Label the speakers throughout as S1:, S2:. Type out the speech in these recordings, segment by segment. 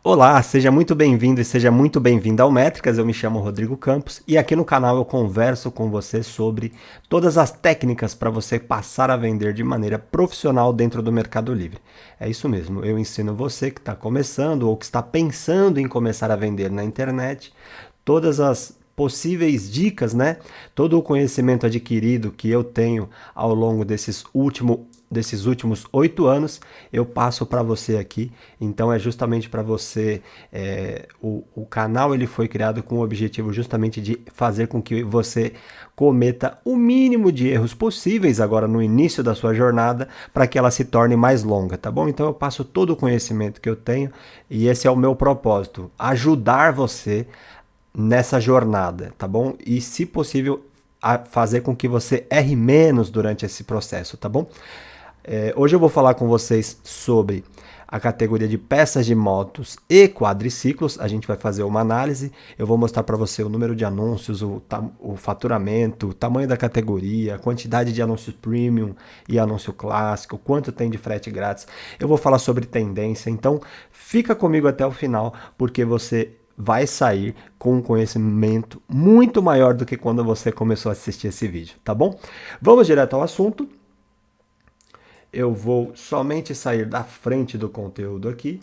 S1: Olá, seja muito bem-vindo e seja muito bem-vinda ao Métricas. Eu me chamo Rodrigo Campos e aqui no canal eu converso com você sobre todas as técnicas para você passar a vender de maneira profissional dentro do Mercado Livre. É isso mesmo, eu ensino você que está começando ou que está pensando em começar a vender na internet todas as possíveis dicas, né? Todo o conhecimento adquirido que eu tenho ao longo desses últimos 8 anos, eu passo para você aqui. Então é justamente para você, o canal ele foi criado com o objetivo justamente de fazer com que você cometa o mínimo de erros possíveis agora no início da sua jornada, para que ela se torne mais longa, tá bom? Então eu passo todo o conhecimento que eu tenho e esse é o meu propósito, ajudar você nessa jornada, tá bom? E se possível, fazer com que você erre menos durante esse processo, tá bom? Hoje eu vou falar com vocês sobre a categoria de peças de motos e quadriciclos. A gente vai fazer uma análise, eu vou mostrar para você o número de anúncios, o faturamento, o tamanho da categoria, a quantidade de anúncios premium e anúncio clássico, quanto tem de frete grátis. Eu vou falar sobre tendência, então fica comigo até o final, porque você vai sair com um conhecimento muito maior do que quando você começou a assistir esse vídeo, tá bom? Vamos direto ao assunto. Eu vou somente sair da frente do conteúdo aqui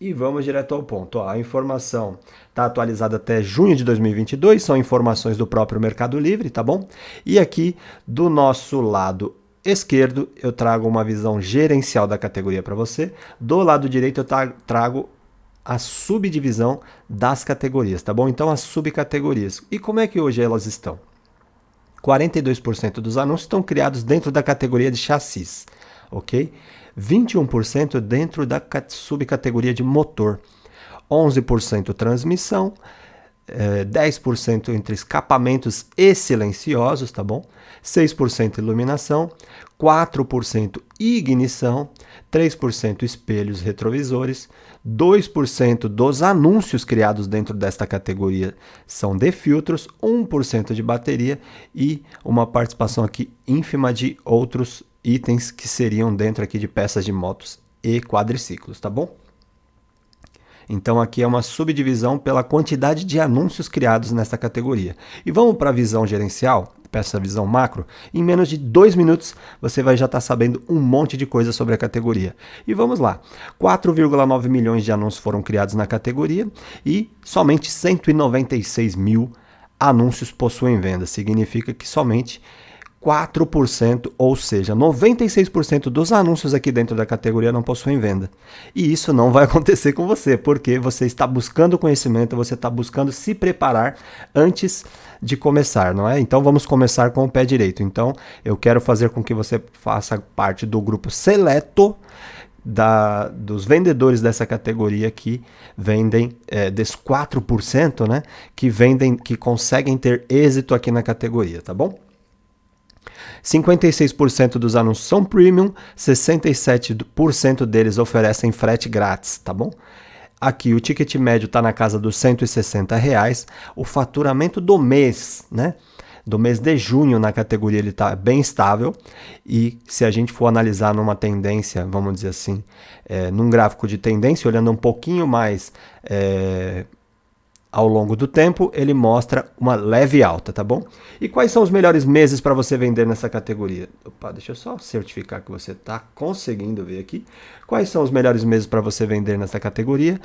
S1: e vamos direto ao ponto. Ó, a informação está atualizada até junho de 2022, são informações do próprio Mercado Livre, tá bom? E aqui do nosso lado esquerdo eu trago uma visão gerencial da categoria para você. Do lado direito eu trago a subdivisão das categorias, tá bom? Então as subcategorias. E como é que hoje elas estão? 42% dos anúncios estão criados dentro da categoria de chassis, ok? 21% dentro da subcategoria de motor, 11% transmissão, 10% entre escapamentos e silenciosos, tá bom? 6% iluminação, 4% ignição, 3% espelhos retrovisores, 2% dos anúncios criados dentro desta categoria são de filtros, 1% de bateria e uma participação aqui ínfima de outros itens que seriam dentro aqui de peças de motos e quadriciclos, tá bom? Então aqui é uma subdivisão pela quantidade de anúncios criados nessa categoria. E vamos para a visão gerencial, para essa visão macro. Em menos de 2 minutos você vai já estar sabendo um monte de coisa sobre a categoria. E vamos lá, 4,9 milhões de anúncios foram criados na categoria e somente 196 mil anúncios possuem venda. Significa que somente 4%, ou seja, 96% dos anúncios aqui dentro da categoria não possuem venda. E isso não vai acontecer com você, porque você está buscando conhecimento, você está buscando se preparar antes de começar, não é? Então vamos começar com o pé direito. Então eu quero fazer com que você faça parte do grupo seleto dos vendedores dessa categoria que vendem, desses 4%, né, que vendem, que conseguem ter êxito aqui na categoria, tá bom? 56% dos anúncios são premium, 67% deles oferecem frete grátis, tá bom? Aqui o ticket médio está na casa dos R$160, o faturamento do mês, né? Do mês de junho na categoria ele está bem estável e se a gente for analisar numa tendência, vamos dizer assim, num gráfico de tendência, olhando um pouquinho mais ao longo do tempo, ele mostra uma leve alta, tá bom? E quais são os melhores meses para você vender nessa categoria? Opa, deixa eu só certificar que você está conseguindo ver aqui. Quais são os melhores meses para você vender nessa categoria?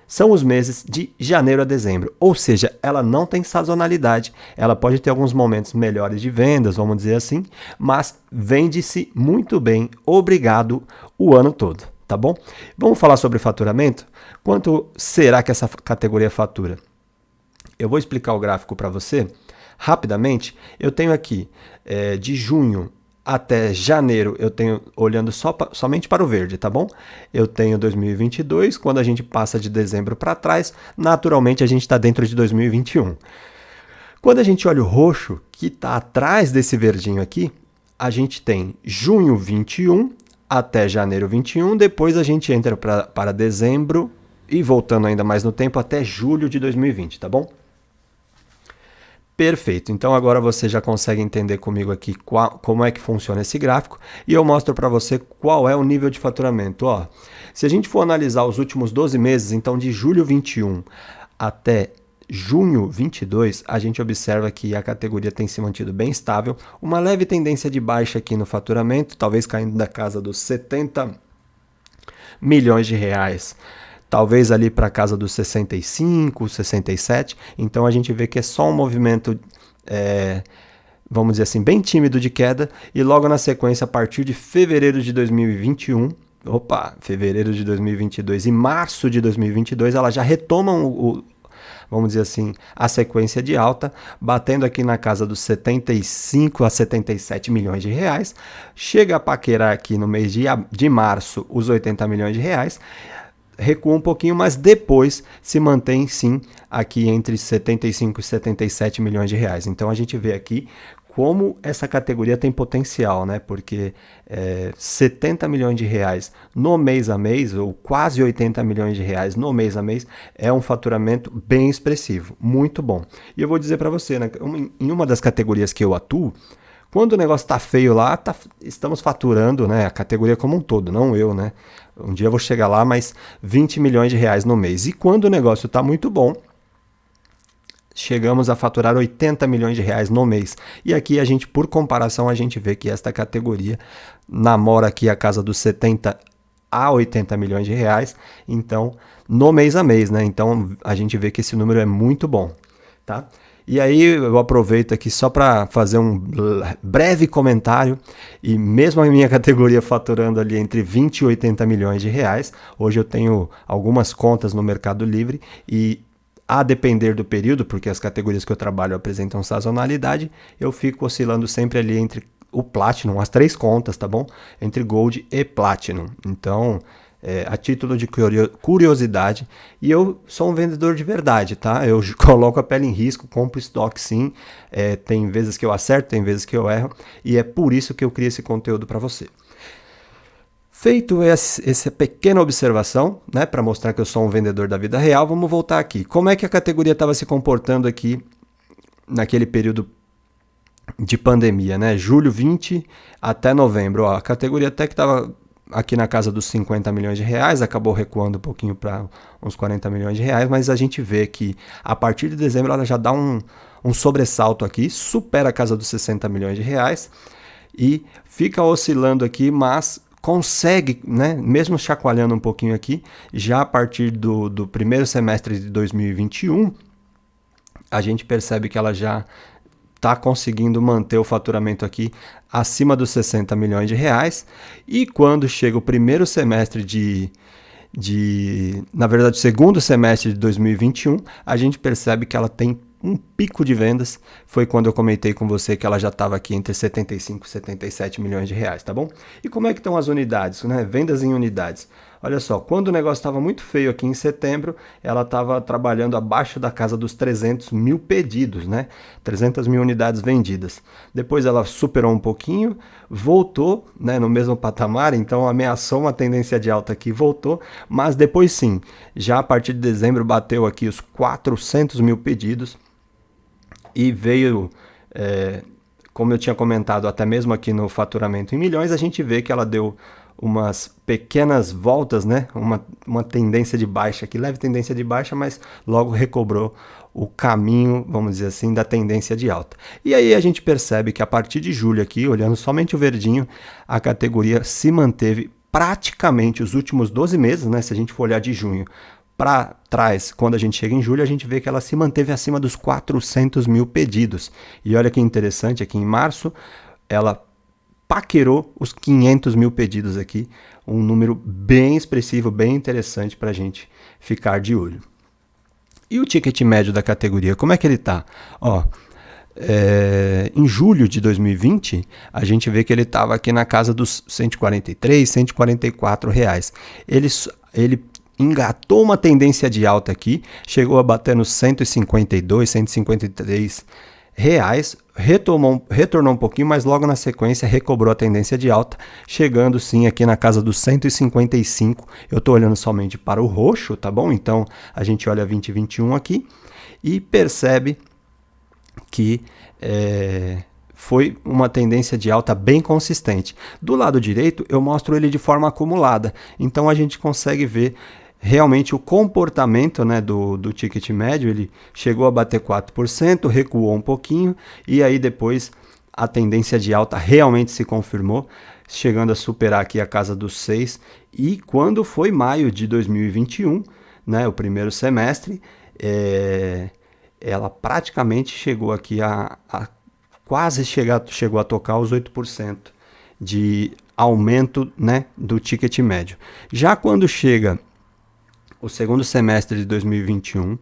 S1: São os meses de janeiro a dezembro, ou seja, ela não tem sazonalidade, ela pode ter alguns momentos melhores de vendas, vamos dizer assim, mas vende-se muito bem, obrigado, o ano todo. Tá bom? Vamos falar sobre faturamento? Quanto será que essa categoria fatura? Eu vou explicar o gráfico para você rapidamente. Eu tenho aqui de junho até janeiro, eu tenho olhando somente para o verde, tá bom? Eu tenho 2022, quando a gente passa de dezembro para trás, naturalmente a gente está dentro de 2021. Quando a gente olha o roxo, que está atrás desse verdinho aqui, a gente tem junho 21, até janeiro 21, depois a gente entra para dezembro e voltando ainda mais no tempo até julho de 2020, tá bom? Perfeito, então agora você já consegue entender comigo aqui como é que funciona esse gráfico e eu mostro para você qual é o nível de faturamento. Ó, se a gente for analisar os últimos 12 meses, então de julho 21 até junho 22, a gente observa que a categoria tem se mantido bem estável, uma leve tendência de baixa aqui no faturamento, talvez caindo da casa dos 70 milhões de reais. Talvez ali para casa dos 65, 67. Então a gente vê que é só um movimento, vamos dizer assim, bem tímido de queda. E logo na sequência, a partir de fevereiro de 2021, fevereiro de 2022 e março de 2022, ela já retoma vamos dizer assim, a sequência de alta, batendo aqui na casa dos 75 a 77 milhões de reais. Chega a paquerar aqui no mês de março os 80 milhões de reais. Recua um pouquinho, mas depois se mantém sim aqui entre 75 e 77 milhões de reais. Então a gente vê aqui como essa categoria tem potencial, né? Porque 70 milhões de reais no mês a mês, ou quase 80 milhões de reais no mês a mês, é um faturamento bem expressivo, muito bom. E eu vou dizer para você, né, em uma das categorias que eu atuo, quando o negócio tá feio lá, estamos faturando, né, a categoria como um todo, não eu, né? Um dia eu vou chegar lá, mas 20 milhões de reais no mês. E quando o negócio está muito bom, chegamos a faturar 80 milhões de reais no mês. E aqui a gente, por comparação, a gente vê que esta categoria namora aqui a casa dos 70 a 80 milhões de reais, então, no mês a mês, né? Então, a gente vê que esse número é muito bom, tá? E aí eu aproveito aqui só para fazer um breve comentário, e mesmo a minha categoria faturando ali entre 20 e 80 milhões de reais, hoje eu tenho algumas contas no Mercado Livre e a depender do período, porque as categorias que eu trabalho apresentam sazonalidade, eu fico oscilando sempre ali entre o Platinum, as 3 contas, tá bom? Entre Gold e Platinum. Então, a título de curiosidade, e eu sou um vendedor de verdade, tá? Eu coloco a pele em risco, compro estoque sim, tem vezes que eu acerto, tem vezes que eu erro, e é por isso que eu crio esse conteúdo para você. Feito essa pequena observação, né, para mostrar que eu sou um vendedor da vida real, vamos voltar aqui. Como é que a categoria estava se comportando aqui naquele período de pandemia, né? Julho 20 até novembro. Ó, a categoria até que estava aqui na casa dos 50 milhões de reais, acabou recuando um pouquinho para uns 40 milhões de reais, mas a gente vê que a partir de dezembro ela já dá um sobressalto aqui, supera a casa dos 60 milhões de reais e fica oscilando aqui, mas consegue, né, mesmo chacoalhando um pouquinho aqui, já a partir do primeiro semestre de 2021, a gente percebe que ela já está conseguindo manter o faturamento aqui acima dos 60 milhões de reais, e quando chega o primeiro semestre na verdade, o segundo semestre de 2021, a gente percebe que ela tem um pico de vendas. Foi quando eu comentei com você que ela já estava aqui entre 75 e 77 milhões de reais, tá bom? E como é que estão as unidades, né? Vendas em unidades. Olha só, quando o negócio estava muito feio aqui em setembro, ela estava trabalhando abaixo da casa dos 300 mil pedidos, né? 300 mil unidades vendidas. Depois ela superou um pouquinho, voltou, né, no mesmo patamar, então ameaçou uma tendência de alta aqui, voltou, mas depois sim, já a partir de dezembro bateu aqui os 400 mil pedidos e veio, como eu tinha comentado, até mesmo aqui no faturamento em milhões, a gente vê que ela deu umas pequenas voltas, né? Uma tendência de baixa aqui, leve tendência de baixa, mas logo recobrou o caminho, vamos dizer assim, da tendência de alta. E aí a gente percebe que a partir de julho aqui, olhando somente o verdinho, a categoria se manteve praticamente os últimos 12 meses, né? Se a gente for olhar de junho para trás, quando a gente chega em julho, a gente vê que ela se manteve acima dos 400 mil pedidos. E olha que interessante, aqui em março, ela paquerou os 500 mil pedidos aqui, um número bem expressivo, bem interessante para a gente ficar de olho. E o ticket médio da categoria, como é que ele está? Em julho de 2020, a gente vê que ele estava aqui na casa dos 143, 144 reais. Ele engatou uma tendência de alta aqui, chegou a bater nos 152, 153 reais, retornou um pouquinho, mas logo na sequência recobrou a tendência de alta, chegando sim aqui na casa dos 155. Eu estou olhando somente para o roxo, tá bom? Então a gente olha 2021 aqui e percebe que foi uma tendência de alta bem consistente. Do lado direito, eu mostro ele de forma acumulada. Então, a gente consegue ver realmente o comportamento, né, do ticket médio. Ele chegou a bater 4%, recuou um pouquinho, e aí depois a tendência de alta realmente se confirmou, chegando a superar aqui a casa dos 6%. E quando foi maio de 2021, né, o primeiro semestre, ela praticamente chegou aqui quase chegou a tocar os 8% de aumento, né, do ticket médio. Já quando chega o segundo semestre de 2021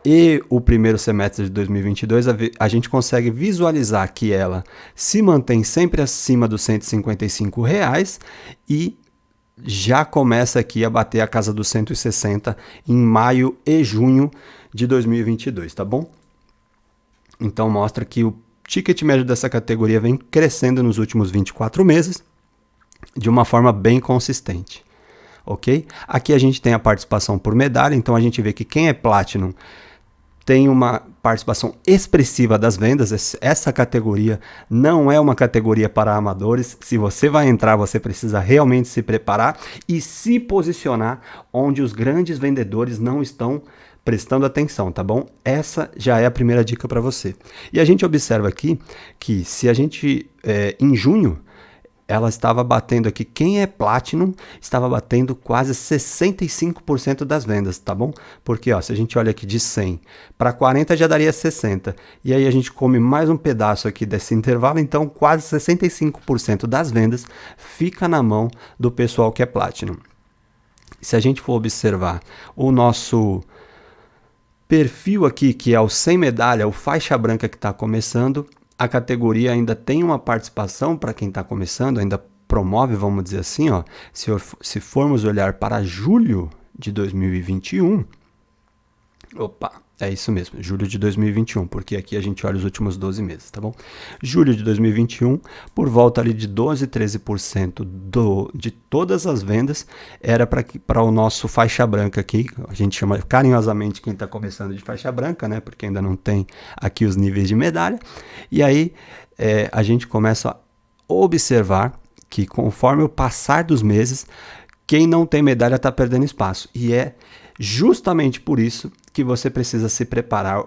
S1: e o primeiro semestre de 2022, a gente consegue visualizar que ela se mantém sempre acima dos R$155 e já começa aqui a bater a casa dos 160 em maio e junho de 2022, tá bom? Então mostra que o ticket médio dessa categoria vem crescendo nos últimos 24 meses de uma forma bem consistente, ok? Aqui a gente tem a participação por medalha, então a gente vê que quem é Platinum tem uma participação expressiva das vendas. Essa categoria não é uma categoria para amadores. Se você vai entrar, você precisa realmente se preparar e se posicionar onde os grandes vendedores não estão prestando atenção, tá bom? Essa já é a primeira dica para você. E a gente observa aqui que se a gente, em junho, ela estava batendo aqui, quem é Platinum, estava batendo quase 65% das vendas, tá bom? Porque, ó, se a gente olha aqui de 100 para 40 já daria 60. E aí a gente come mais um pedaço aqui desse intervalo, então quase 65% das vendas fica na mão do pessoal que é Platinum. Se a gente for observar o nosso perfil aqui, que é o sem medalha, o faixa branca que está começando, a categoria ainda tem uma participação para quem está começando, ainda promove, vamos dizer assim, ó. Se formos olhar para julho de 2021, é isso mesmo, julho de 2021, porque aqui a gente olha os últimos 12 meses, tá bom? Julho de 2021, por volta ali de 12, 13% de todas as vendas era para o nosso faixa branca aqui, a gente chama carinhosamente quem está começando de faixa branca, né? Porque ainda não tem aqui os níveis de medalha. E aí a gente começa a observar que conforme o passar dos meses, quem não tem medalha está perdendo espaço. E é justamente por isso que você precisa se preparar.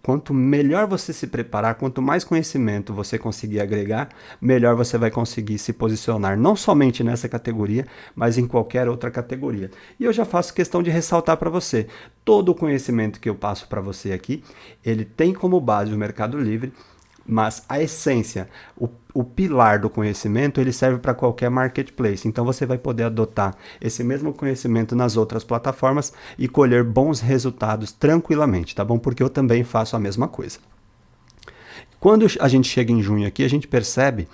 S1: Quanto melhor você se preparar, quanto mais conhecimento você conseguir agregar, melhor você vai conseguir se posicionar, não somente nessa categoria, mas em qualquer outra categoria. E eu já faço questão de ressaltar para você, todo o conhecimento que eu passo para você aqui, ele tem como base o Mercado Livre, mas a essência, o pilar do conhecimento, ele serve para qualquer marketplace. Então você vai poder adotar esse mesmo conhecimento nas outras plataformas e colher bons resultados tranquilamente, tá bom? Porque eu também faço a mesma coisa. Quando a gente chega em junho aqui, a gente percebe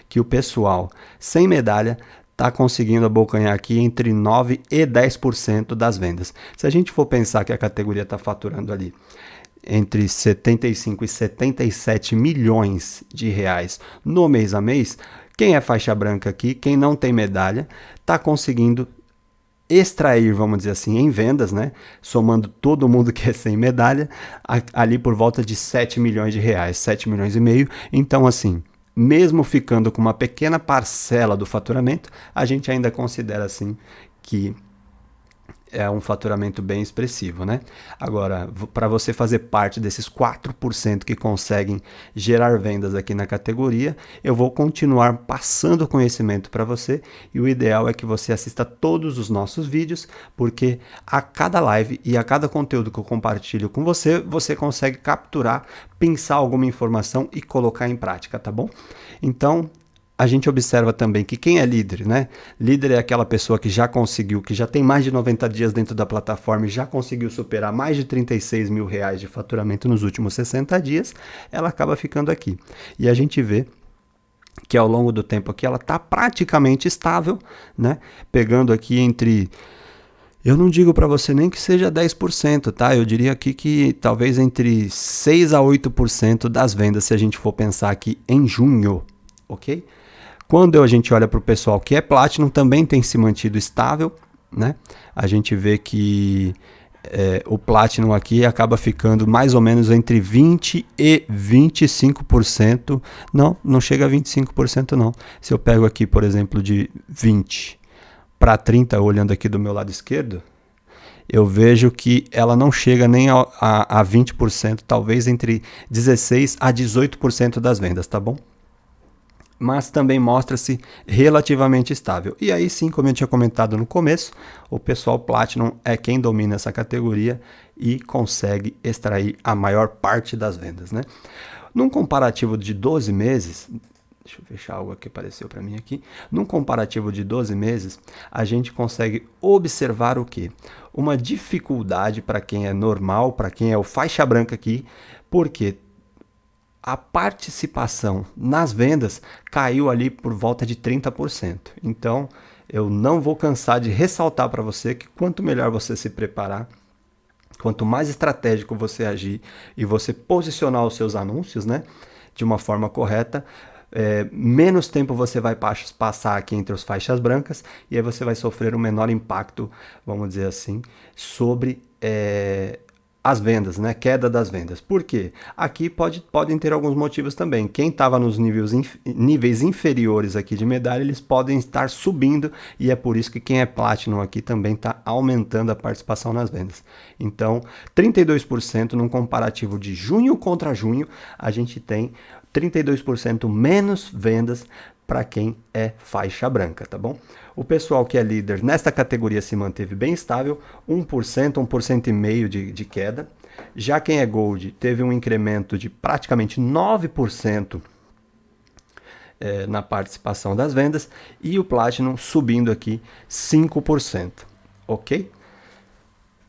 S1: que o pessoal sem medalha está conseguindo abocanhar aqui entre 9% e 10% das vendas. Se a gente for pensar que a categoria está faturando ali entre 75 e 77 milhões de reais no mês a mês, quem é faixa branca aqui, quem não tem medalha, está conseguindo extrair, vamos dizer assim, em vendas, né? Somando todo mundo que é sem medalha, ali por volta de 7 milhões de reais, 7 milhões e meio. Então, assim, mesmo ficando com uma pequena parcela do faturamento, a gente ainda considera assim que é um faturamento bem expressivo, né? Agora, para você fazer parte desses 4% que conseguem gerar vendas aqui na categoria, eu vou continuar passando conhecimento para você e o ideal é que você assista todos os nossos vídeos, porque a cada live e a cada conteúdo que eu compartilho com você, você consegue capturar, pensar alguma informação e colocar em prática, tá bom? Então, a gente observa também que quem é líder, né? Líder é aquela pessoa que já conseguiu, que já tem mais de 90 dias dentro da plataforma e já conseguiu superar mais de 36 mil reais de faturamento nos últimos 60 dias, ela acaba ficando aqui. E a gente vê que ao longo do tempo aqui ela está praticamente estável, né? Pegando aqui entre... Eu não digo para você nem que seja 10%, tá? Eu diria aqui que talvez entre 6 a 8% das vendas, se a gente for pensar aqui em junho, ok? Quando a gente olha para o pessoal que é Platinum, também tem se mantido estável, né? A gente vê que o Platinum aqui acaba ficando mais ou menos entre 20% e 25%. Não chega a 25% não. Se eu pego aqui, por exemplo, de 20 para 30, olhando aqui do meu lado esquerdo, eu vejo que ela não chega nem a 20%, talvez entre 16% a 18% das vendas, tá bom? Mas também mostra-se relativamente estável. E aí sim, como eu tinha comentado no começo, o pessoal Platinum é quem domina essa categoria e consegue extrair a maior parte das vendas, né? Num comparativo de 12 meses, deixa eu fechar algo que apareceu para mim aqui. Num comparativo de 12 meses, a gente consegue observar o quê? Uma dificuldade para quem é normal, para quem é o faixa branca aqui, porque a participação nas vendas caiu ali por volta de 30%. Então, eu não vou cansar de ressaltar para você que quanto melhor você se preparar, quanto mais estratégico você agir e você posicionar os seus anúncios, né, de uma forma correta, menos tempo você vai passar aqui entre as faixas brancas e aí você vai sofrer um menor impacto, vamos dizer assim, sobre as vendas, né? Queda das vendas. Por quê? Aqui podem ter alguns motivos também. Quem estava nos níveis inferiores aqui de medalha, eles podem estar subindo e é por isso que quem é Platinum aqui também está aumentando a participação nas vendas. Então, 32% num comparativo de junho contra junho, a gente tem 32% menos vendas para quem é faixa branca, tá bom? O pessoal que é líder nesta categoria se manteve bem estável, 1%, 1,5% de queda. Já quem é Gold teve um incremento de praticamente 9% na participação das vendas e o Platinum subindo aqui 5%, ok?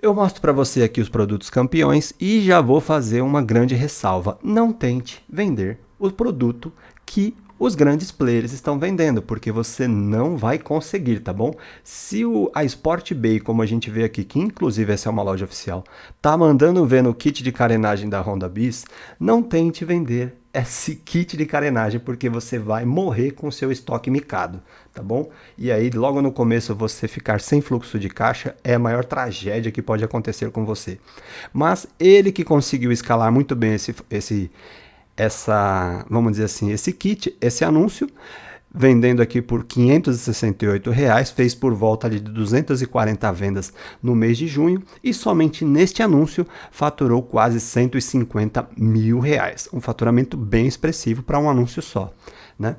S1: Eu mostro para você aqui os produtos campeões e já vou fazer uma grande ressalva. Não tente vender o produto que os grandes players estão vendendo, porque você não vai conseguir, tá bom? Se a Sport Bay, como a gente vê aqui, que inclusive essa é uma loja oficial, tá mandando ver no kit de carenagem da Honda Bis, não tente vender esse kit de carenagem, porque você vai morrer com o seu estoque micado, tá bom? E aí, logo no começo, você ficar sem fluxo de caixa é a maior tragédia que pode acontecer com você. Mas ele que conseguiu escalar muito bem vamos dizer assim, esse kit, esse anúncio, vendendo aqui por R$ 568, fez por volta de 240 vendas no mês de junho e somente neste anúncio faturou quase R$ 150 mil. Um faturamento bem expressivo para um anúncio só, né?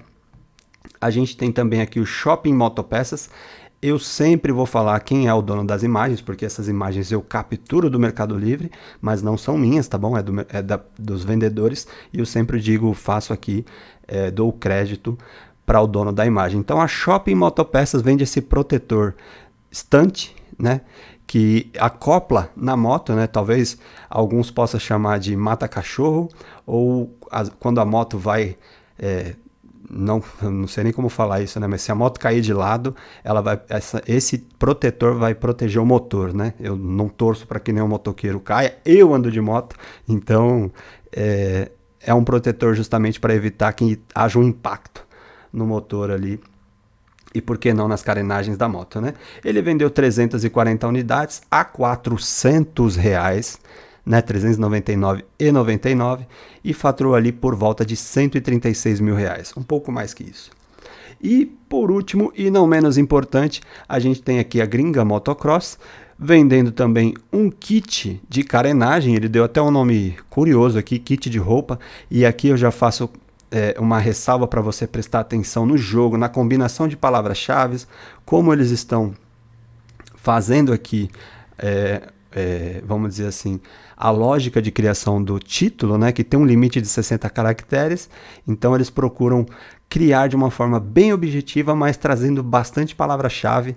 S1: A gente tem também aqui o Shopping Motopeças. Eu sempre vou falar quem é o dono das imagens, porque essas imagens eu capturo do Mercado Livre, mas não são minhas, tá bom? Dos vendedores, e eu sempre digo, faço aqui, dou crédito para o dono da imagem. Então a Shopping Motopeças vende esse protetor estante, né? Que acopla na moto, né? Talvez alguns possam chamar de mata-cachorro, ou quando a moto vai... não sei nem como falar isso, né? Mas se a moto cair de lado, esse protetor vai proteger o motor, né? Eu não torço para que nenhum motoqueiro caia. Eu ando de moto, então é um protetor justamente para evitar que haja um impacto no motor ali. E por que não nas carenagens da moto, né? Ele vendeu 340 unidades a R$ 400, né, 399,99 e faturou ali por volta de 136 mil reais, um pouco mais que isso. E por último, e não menos importante, a gente tem aqui a Gringa Motocross, vendendo também um kit de carenagem. Ele deu até um nome curioso aqui, kit de roupa, e aqui eu já faço uma ressalva para você prestar atenção no jogo, na combinação de palavras-chave, como eles estão fazendo aqui, vamos dizer assim, a lógica de criação do título, né, que tem um limite de 60 caracteres, então eles procuram criar de uma forma bem objetiva, mas trazendo bastante palavra-chave,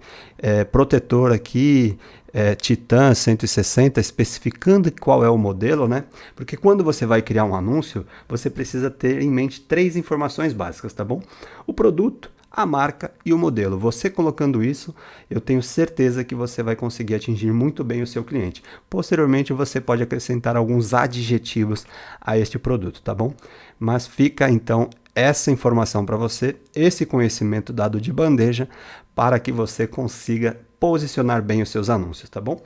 S1: protetor aqui, Titan 160, especificando qual é o modelo, né? Porque quando você vai criar um anúncio, você precisa ter em mente 3 informações básicas, tá bom? O produto, a marca e o modelo. Você colocando isso, eu tenho certeza que você vai conseguir atingir muito bem o seu cliente. Posteriormente, você pode acrescentar alguns adjetivos a este produto, tá bom? Mas fica então essa informação para você, esse conhecimento dado de bandeja, para que você consiga posicionar bem os seus anúncios, tá bom?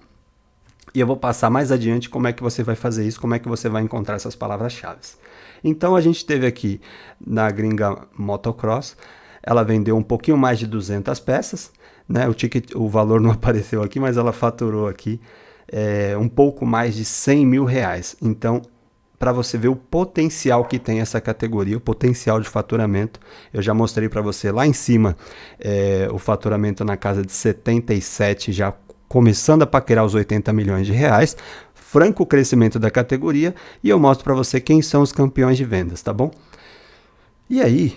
S1: E eu vou passar mais adiante como é que você vai fazer isso, como é que você vai encontrar essas palavras-chave. Então a gente teve aqui na gringa Motocross, ela vendeu um pouquinho mais de 200 peças, né? O valor não apareceu aqui, mas ela faturou aqui um pouco mais de 100 mil reais. Então, para você ver o potencial que tem essa categoria, o potencial de faturamento, eu já mostrei para você lá em cima o faturamento na casa de 77, já começando a paquerar os 80 milhões de reais, franco crescimento da categoria, e eu mostro para você quem são os campeões de vendas, tá bom? E aí,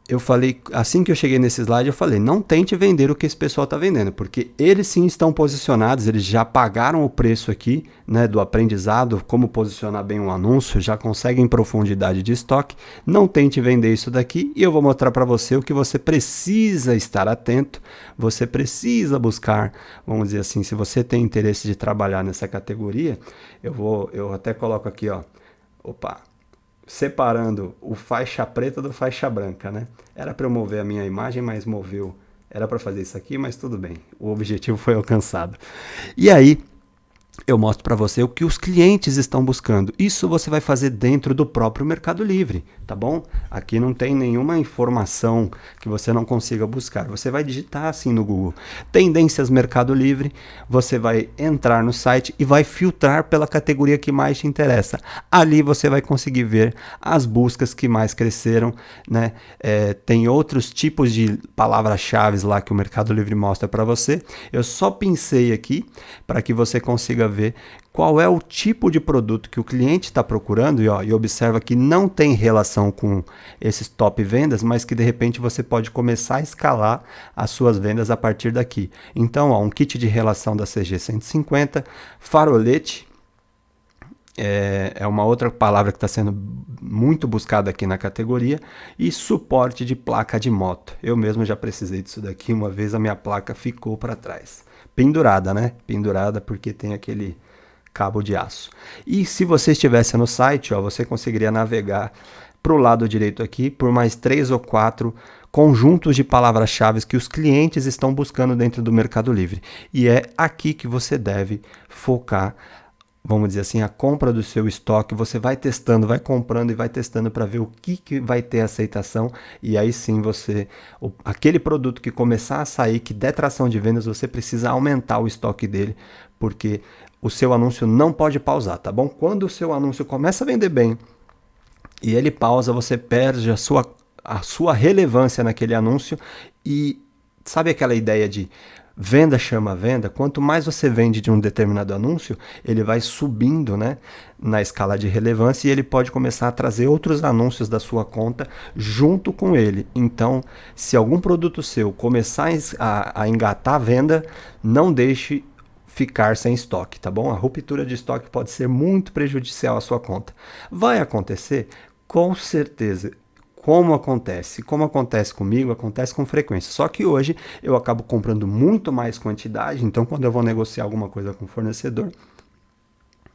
S1: eu falei, assim que eu cheguei nesse slide, eu falei, não tente vender o que esse pessoal está vendendo, porque eles sim estão posicionados, eles já pagaram o preço aqui, né, do aprendizado, como posicionar bem um anúncio, já conseguem profundidade de estoque. Não tente vender isso daqui, e eu vou mostrar para você o que você precisa estar atento, você precisa buscar, vamos dizer assim, se você tem interesse de trabalhar nessa categoria, eu até coloco aqui, ó, separando o faixa preta do faixa branca, né? Era para eu mover a minha imagem, mas moveu. Era para fazer isso aqui, mas tudo bem. O objetivo foi alcançado. E aí, eu mostro para você o que os clientes estão buscando. Isso você vai fazer dentro do próprio Mercado Livre, tá bom? Aqui não tem nenhuma informação que você não consiga buscar. Você vai digitar assim no Google, tendências Mercado Livre, você vai entrar no site e vai filtrar pela categoria que mais te interessa. Ali você vai conseguir ver as buscas que mais cresceram, né? Tem outros tipos de palavras-chave lá que o Mercado Livre mostra para você. Eu só pincei aqui para que você consiga ver qual é o tipo de produto que o cliente está procurando e observa que não tem relação com esses top vendas, mas que de repente você pode começar a escalar as suas vendas a partir daqui. Então, um kit de relação da CG 150, farolete, é uma outra palavra que está sendo muito buscada aqui na categoria, e suporte de placa de moto. Eu mesmo já precisei disso daqui, uma vez a minha placa ficou para trás. Pendurada, né? Pendurada porque tem aquele cabo de aço. E se você estivesse no site, você conseguiria navegar para o lado direito aqui por mais 3 ou 4 conjuntos de palavras-chave que os clientes estão buscando dentro do Mercado Livre. E é aqui que você deve focar, vamos dizer assim, a compra do seu estoque. Você vai testando, vai comprando e vai testando para ver o que vai ter aceitação, e aí sim aquele produto que começar a sair, que der tração de vendas, você precisa aumentar o estoque dele, porque o seu anúncio não pode pausar, tá bom? Quando o seu anúncio começa a vender bem e ele pausa, você perde a sua relevância naquele anúncio. E sabe aquela ideia de venda chama venda? Quanto mais você vende de um determinado anúncio, ele vai subindo, né, na escala de relevância, e ele pode começar a trazer outros anúncios da sua conta junto com ele. Então, se algum produto seu começar a engatar a venda, não deixe ficar sem estoque, tá bom? A ruptura de estoque pode ser muito prejudicial à sua conta. Vai acontecer? Com certeza. Como acontece? Como acontece comigo, acontece com frequência. Só que hoje eu acabo comprando muito mais quantidade, então quando eu vou negociar alguma coisa com o fornecedor,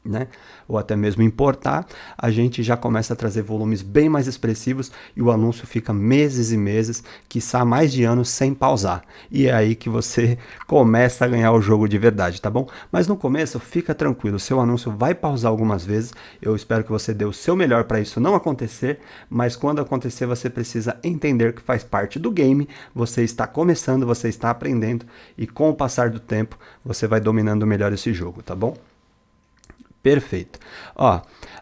S1: né, ou até mesmo importar, a gente já começa a trazer volumes bem mais expressivos e o anúncio fica meses e meses, quiçá mais de anos, sem pausar. E é aí que você começa a ganhar o jogo de verdade, tá bom? Mas no começo, fica tranquilo, o seu anúncio vai pausar algumas vezes. Eu espero que você dê o seu melhor para isso não acontecer, mas quando acontecer, você precisa entender que faz parte do game. Você está começando, você está aprendendo, e com o passar do tempo, você vai dominando melhor esse jogo, tá bom? Perfeito.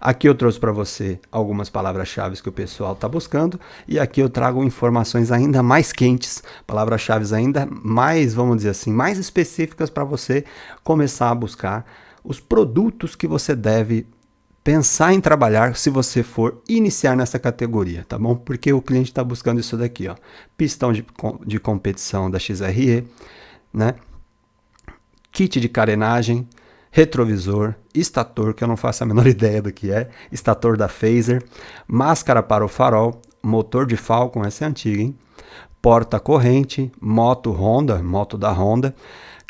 S1: Aqui eu trouxe para você algumas palavras-chave que o pessoal está buscando, e aqui eu trago informações ainda mais quentes, palavras-chave ainda mais, vamos dizer assim, mais específicas para você começar a buscar os produtos que você deve pensar em trabalhar se você for iniciar nessa categoria, tá bom? Porque o cliente está buscando isso daqui, pistão de competição da XRE, né? Kit de carenagem, retrovisor, estator, que eu não faço a menor ideia do que é, estator da Phaser, máscara para o farol, motor de Falcon, essa é antiga, hein? Porta-corrente, moto da Honda,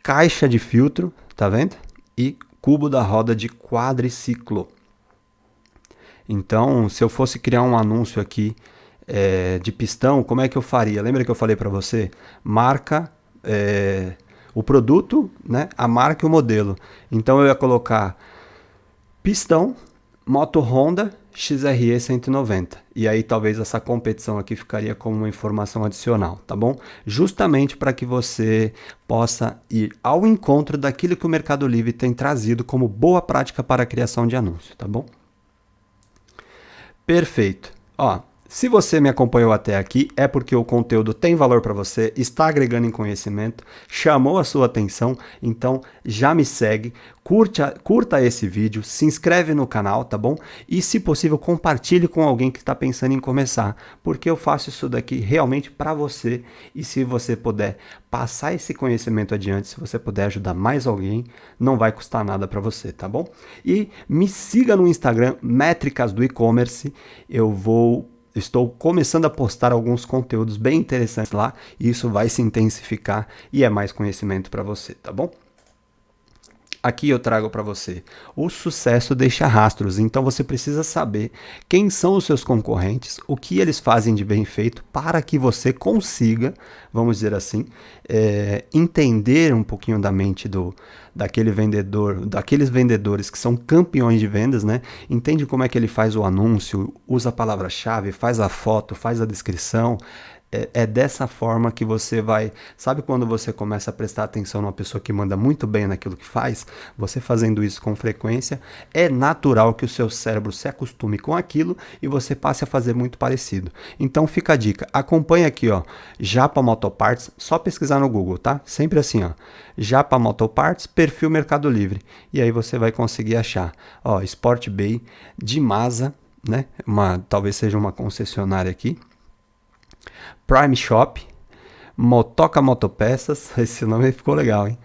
S1: caixa de filtro, tá vendo? E cubo da roda de quadriciclo. Então, se eu fosse criar um anúncio aqui de pistão, como é que eu faria? Lembra que eu falei para você? Marca o produto, né, a marca e o modelo. Então eu ia colocar pistão, moto Honda XRE 190. E aí talvez essa competição aqui ficaria como uma informação adicional, tá bom? Justamente para que você possa ir ao encontro daquilo que o Mercado Livre tem trazido como boa prática para a criação de anúncio, tá bom? Perfeito. Ó, se você me acompanhou até aqui, é porque o conteúdo tem valor para você, está agregando em conhecimento, chamou a sua atenção, então já me segue, curta esse vídeo, se inscreve no canal, tá bom? E se possível, compartilhe com alguém que está pensando em começar, porque eu faço isso daqui realmente para você, e se você puder passar esse conhecimento adiante, se você puder ajudar mais alguém, não vai custar nada para você, tá bom? E me siga no Instagram, Métricas do E-Commerce, estou começando a postar alguns conteúdos bem interessantes lá e isso vai se intensificar e é mais conhecimento para você, tá bom? Aqui eu trago para você, o sucesso deixa rastros, então você precisa saber quem são os seus concorrentes, o que eles fazem de bem feito para que você consiga, vamos dizer assim, entender um pouquinho da mente daquele vendedor, daqueles vendedores que são campeões de vendas, né? Entende como é que ele faz o anúncio, usa a palavra-chave, faz a foto, faz a descrição. É dessa forma que você vai... Sabe quando você começa a prestar atenção numa pessoa que manda muito bem naquilo que faz? Você fazendo isso com frequência, é natural que o seu cérebro se acostume com aquilo e você passe a fazer muito parecido. Então fica a dica, acompanha aqui, ó, Japa Motoparts, só pesquisar no Google, tá? Sempre assim, ó, Japa Motoparts, perfil Mercado Livre. E aí você vai conseguir achar, ó, Sport Bay, Dimasa, né? Talvez seja uma concessionária aqui. Prime Shop, Motoca Motopeças, esse nome ficou legal, hein?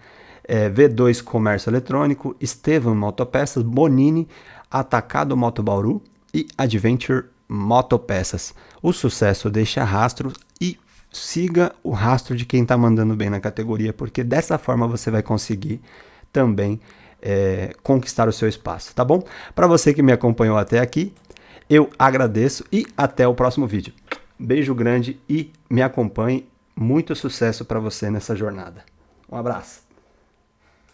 S1: V2 Comércio Eletrônico, Estevam Motopeças, Bonini, Atacado Moto Bauru e Adventure Motopeças. O sucesso deixa rastros e siga o rastro de quem está mandando bem na categoria, porque dessa forma você vai conseguir também conquistar o seu espaço, tá bom? Para você que me acompanhou até aqui, eu agradeço e até o próximo vídeo. Beijo grande e me acompanhe. Muito sucesso para você nessa jornada. Um abraço.